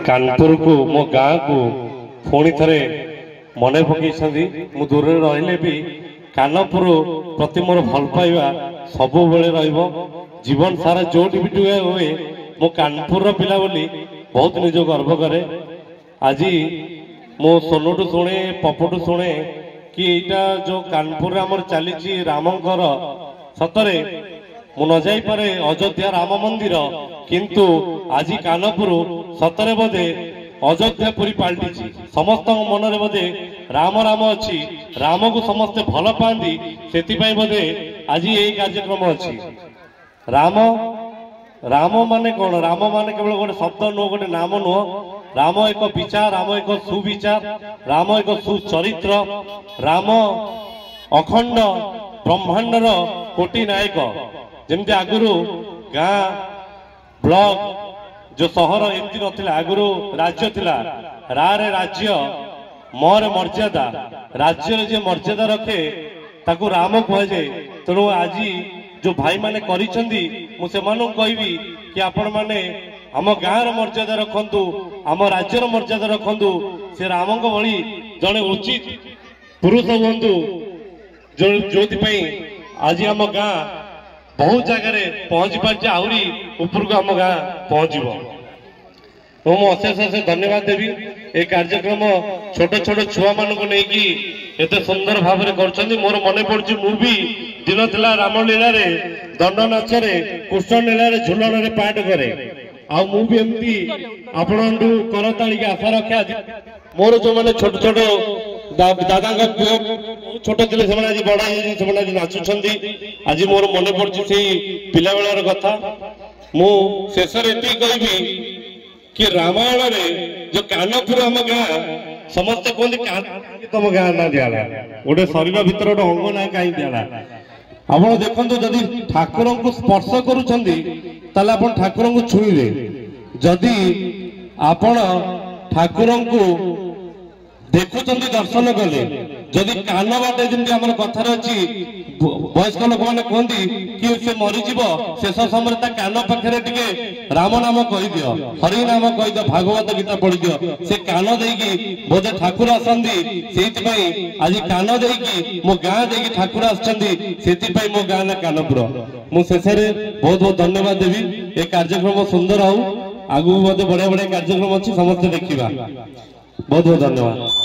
कानपुर को मो गाँ को पुणी थे मन पकई मु दूर रही भी कानपुर प्रति मोर भल पाइबा सब बेले जीवन सारा जो भी हुए मो कानपुर पिला बोली बहुत निज गर्व करे। आज मो सोनुटू शुणे पपुटू शुणे कि यहाँ जो कानपुर आमर चली रामंकर सतरे मु न जाई पारे अयोध्या राम मंदिर किंतु आज कानपुर सतरे बोधे अयोध्यापुरी पलटि समस्त मन में बोधे राम राम अच्छी राम को समस्ते भल पाती से बोधे आज यही कार्यक्रम अच्छी। राम राम माने कौन राम माने केवल गोटे शब्द नुह गोटे नाम नुह राम एक विचार राम एक सुविचार राम एक सुचरित्र राम अखंड ब्रह्मांडर कोटि नायक जमती आगुरु गाँ ब्लॉक जो सहर एमती नथिला आगुरु राज्य थिला रे राज्य मोर मर्यादा राज्य रे जे मर्यादा रखे ताकू राम कह जाए। तेणु आज जो भाई माने करिसेंदी मु से मानु कहबी कि आपण माने आम गाँव मर्यादा रखंतु आम राज्यर मर्यादा रखंतु से राम को भली जड़े उचित पुरुष बंधु जो आज आम गाँ बहुत जगह पहुंची पार्टी आहरी ऊपर को आम गाँ पहुंचब। तो मुझे अशेष अशेष धन्यवाद देवी ए कार्यक्रम छोट छोट छुआ मान को लेकिन एत सुंदर भाव में मोर मन पड़ी मु भी दिन थिला रामलीला रे दंड नाच कृष्ण लीला रे झुलन रे पाठ करे आ मु भी एमती आपण करताली आशा रखे। आज मोर जो मैंने छोट छोट दादा छोट थे से आज बड़ा आज नाचुंट आज मोर मन पड़ी से पिला बेलार कथा मु शेष कहबी कि रामायण रे जो कानपुर आम गाँ समस्त कहते तुम गाँ ना दिला गोटे शरीर भीतर गोटे अंग ना कहीं दिला आप देखो जदि ठाकुर को स्पर्श करुँच ठाकुर को छुईले जदि आपण ठाकुर को देखुं दर्शन कले जदि कान बाटे जमी कथार अच्छी वयस्क लोक मैंने कहती कि से मरीज शेष समय कान पाखे टे राम नाम कहीदि हरि नाम कहीद भागवत गीता पढ़ी दियो से कान देकी बोधे ठाकुर आसती से आज कान देकी मो गाँ देकी ठाकुर आसती मो गाँ ना कानपुर मु शेष बहुत बहुत धन्यवाद देवी। ए कार्यक्रम सुंदर हो आगु बढ़िया बढ़िया कार्यक्रम अच्छी समस्त देखा बहुत बहुत धन्यवाद।